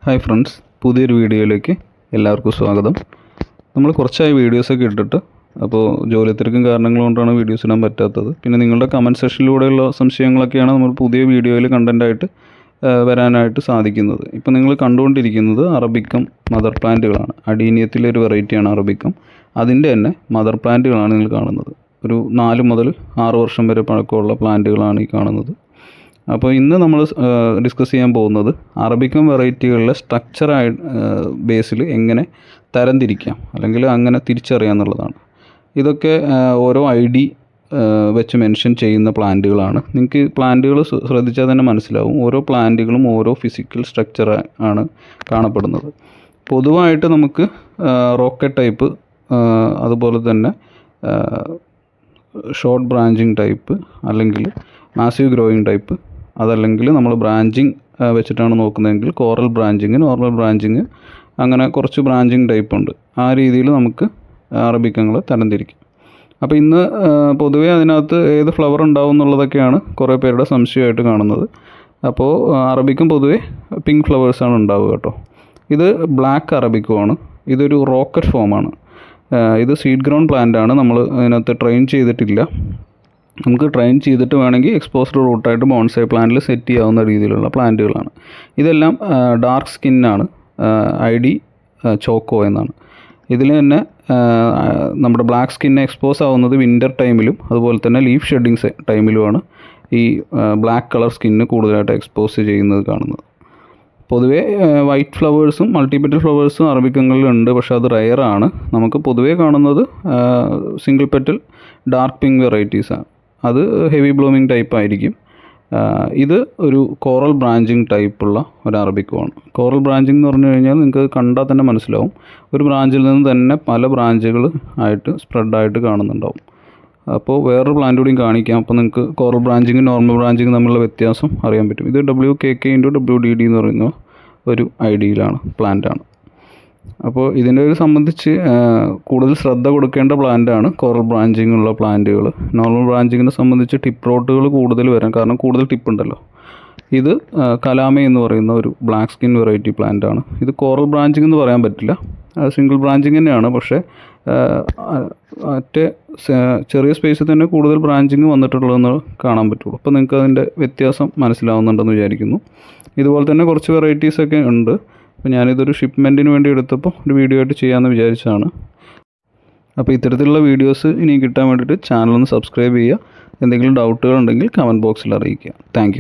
Hi friends, പുതിയൊരു വീഡിയോയിലേക്ക് എല്ലാവർക്കും സ്വാഗതം. നമ്മൾ കുറച്ചായി വീഡിയോസൊക്കെ ഇട്ടിട്ട്, അപ്പോൾ ജോലി തിരക്കും കാരണങ്ങൾ കൊണ്ടാണ് വീഡിയോസ് ഇടാൻ പറ്റാത്തത്. പിന്നെ നിങ്ങളുടെ കമൻറ്റ് സെക്ഷനിലൂടെയുള്ള സംശയങ്ങളൊക്കെയാണ് നമ്മൾ പുതിയ വീഡിയോയിൽ കണ്ടൻറ്റായിട്ട് വരാനായിട്ട് സാധിക്കുന്നത്. ഇപ്പോൾ നിങ്ങൾ കണ്ടുകൊണ്ടിരിക്കുന്നത് അറബിക്കം മദർ പ്ലാന്റുകളാണ്. അഡീനിയത്തിലെ ഒരു വെറൈറ്റിയാണ് അറബിക്കം. അതിൻ്റെ തന്നെ മദർ പ്ലാന്റുകളാണ് നിങ്ങൾ കാണുന്നത്. ഒരു 4 മുതൽ 6 വർഷം വരെ പഴക്കമുള്ള പ്ലാന്റുകളാണ് ഈ കാണുന്നത്. അപ്പോൾ ഇന്ന് നമ്മൾ ഡിസ്കസ് ചെയ്യാൻ പോകുന്നത് അറബിക്കം വെറൈറ്റികളിലെ സ്ട്രക്ചറായി ബേസിൽ എങ്ങനെ തരംതിരിക്കാം അല്ലെങ്കിൽ അങ്ങനെ തിരിച്ചറിയാം എന്നുള്ളതാണ്. ഇതൊക്കെ ഓരോ ID വെച്ച് മെൻഷൻ ചെയ്യുന്ന പ്ലാന്റുകളാണ്. നിങ്ങൾക്ക് പ്ലാന്റുകൾ ശ്രദ്ധിച്ചാൽ തന്നെ മനസ്സിലാവും, ഓരോ പ്ലാന്റുകളും ഓരോ ഫിസിക്കൽ സ്ട്രക്ചർ ആണ് കാണപ്പെടുന്നത്. പൊതുവായിട്ട് നമുക്ക് റോക്കറ്റ് ടൈപ്പ്, അതുപോലെ തന്നെ ഷോർട്ട് ബ്രാഞ്ചിങ് ടൈപ്പ്, അല്ലെങ്കിൽ മാസീവ് ഗ്രോയിങ് ടൈപ്പ്, അതല്ലെങ്കിൽ നമ്മൾ ബ്രാഞ്ചിങ് വെച്ചിട്ടാണ് നോക്കുന്നതെങ്കിൽ കോറൽ ബ്രാഞ്ചിങ്, നോർമൽ ബ്രാഞ്ചിങ്, അങ്ങനെ കുറച്ച് ബ്രാഞ്ചിങ് ടൈപ്പ് ഉണ്ട്. ആ രീതിയിൽ നമുക്ക് അറബിക്കങ്ങൾ തരംതിരിക്കും. അപ്പോൾ ഇന്ന് പൊതുവേ അതിനകത്ത് ഏത് ഫ്ലവർ ഉണ്ടാവും എന്നുള്ളതൊക്കെയാണ് കുറേ പേരുടെ സംശയമായിട്ട് കാണുന്നത്. അപ്പോൾ അറബിക്കും പൊതുവേ പിങ്ക് ഫ്ലവേഴ്സാണ് ഉണ്ടാവുക കേട്ടോ. ഇത് ബ്ലാക്ക് അറബിക്കുമാണ്. ഇതൊരു റോക്കറ്റ് ഫോമാണ്. ഇത് സീഡ് ഗ്രൗണ്ട് പ്ലാന്റ് ആണ്. നമ്മൾ അതിനകത്ത് ട്രെയിൻ ചെയ്തിട്ടില്ല. നമുക്ക് ട്രെയിൻ ചെയ്തിട്ട് വേണമെങ്കിൽ എക്സ്പോസ്ഡ് റൂട്ടായിട്ട് ബോൺസൈ പ്ലാന്റിൽ സെറ്റ് ചെയ്യാവുന്ന രീതിയിലുള്ള പ്ലാന്റുകളാണ്. ഇതെല്ലാം ഡാർക്ക് സ്കിന്നാണ്. ID ചോക്കോ എന്നാണ്. ഇതിൽ തന്നെ നമ്മുടെ ബ്ലാക്ക് സ്കിന്നെ എക്സ്പോസ് ആവുന്നത് വിൻ്റർ ടൈമിലും അതുപോലെ തന്നെ ലീഫ് ഷെഡിങ് ടൈമിലുമാണ് ഈ ബ്ലാക്ക് കളർ സ്കിന്ന് കൂടുതലായിട്ട് എക്സ്പോസ് ചെയ്യുന്നത് കാണുന്നത്. പൊതുവേ വൈറ്റ് ഫ്ലവേഴ്സും മൾട്ടിപെറ്റൽ ഫ്ലവേഴ്സും അറബിക്കങ്ങളിലുണ്ട്, പക്ഷേ അത് റെയറാണ്. നമുക്ക് പൊതുവേ കാണുന്നത് സിംഗിൾ പെറ്റൽ ഡാർക്ക് പിങ്ക് വെറൈറ്റീസാണ്. അത് ഹെവി ബ്ലൂമിങ് ടൈപ്പ് ആയിരിക്കും. ഇത് ഒരു കോറൽ ബ്രാഞ്ചിങ് ടൈപ്പുള്ള ഒരു അറബിക്കമാണ്. കോറൽ ബ്രാഞ്ചിങ് എന്ന് പറഞ്ഞു കഴിഞ്ഞാൽ നിങ്ങൾക്ക് കണ്ടാൽ തന്നെ മനസ്സിലാവും, ഒരു ബ്രാഞ്ചിൽ നിന്ന് തന്നെ പല ബ്രാഞ്ചുകൾ ആയിട്ട് സ്പ്രെഡായിട്ട് കാണുന്നുണ്ടാവും. അപ്പോൾ വേറൊരു പ്ലാന്റ് കൂടിയും കാണിക്കാം. അപ്പോൾ നിങ്ങൾക്ക് കോറൽ ബ്രാഞ്ചിങ്ങും നോർമൽ ബ്രാഞ്ചിങ്ങും തമ്മിലുള്ള വ്യത്യാസം അറിയാൻ പറ്റും. ഇത് WKK×WDD എന്ന് പറയുന്ന ഒരു IDയിലാണ് പ്ലാന്റാണ്. അപ്പോൾ ഇതിനെ സംബന്ധിച്ച് കൂടുതൽ ശ്രദ്ധ കൊടുക്കേണ്ട പ്ലാന്റാണ് കോറൽ ബ്രാഞ്ചിങ് ഉള്ള പ്ലാന്റുകൾ. നോർമൽ ബ്രാഞ്ചിങ്ങിനെ സംബന്ധിച്ച് ടിപ്പ് റോട്ടുകൾ കൂടുതൽ വരാം, കാരണം കൂടുതൽ ടിപ്പ് ഉണ്ടല്ലോ. ഇത് കലാമ എന്ന് പറയുന്ന ഒരു ബ്ലാക്ക് സ്കിൻ വെറൈറ്റി പ്ലാന്റാണ്. ഇത് കോറൽ ബ്രാഞ്ചിങ് എന്ന് പറയാൻ പറ്റില്ല, സിംഗിൾ ബ്രാഞ്ചിങ് തന്നെയാണ്. പക്ഷേ മറ്റേ ചെറിയ സ്പേസിൽ തന്നെ കൂടുതൽ ബ്രാഞ്ചിങ് വന്നിട്ടുള്ളതെന്ന് കാണാൻ പറ്റുള്ളൂ. അപ്പോൾ നിങ്ങൾക്ക് അതിൻ്റെ വ്യത്യാസം മനസ്സിലാവുന്നുണ്ടെന്ന് വിചാരിക്കുന്നു. ഇതുപോലെ തന്നെ കുറച്ച് വെറൈറ്റീസൊക്കെ ഉണ്ട്. അപ്പോൾ ഞാനിതൊരു ഷിപ്മെൻറ്റിന് വേണ്ടി എടുത്തപ്പോൾ ഒരു വീഡിയോ ആയിട്ട് ചെയ്യാമെന്ന് വിചാരിച്ചതാണ്. അപ്പോൾ ഇത്തരത്തിലുള്ള വീഡിയോസ് ഇനി കിട്ടാൻ വേണ്ടിയിട്ട് ചാനലൊന്ന് സബ്സ്ക്രൈബ് ചെയ്യുക. എന്തെങ്കിലും ഡൗട്ടുകൾ ഉണ്ടെങ്കിൽ കമൻറ്റ് ബോക്സിൽ അറിയിക്കുക. താങ്ക്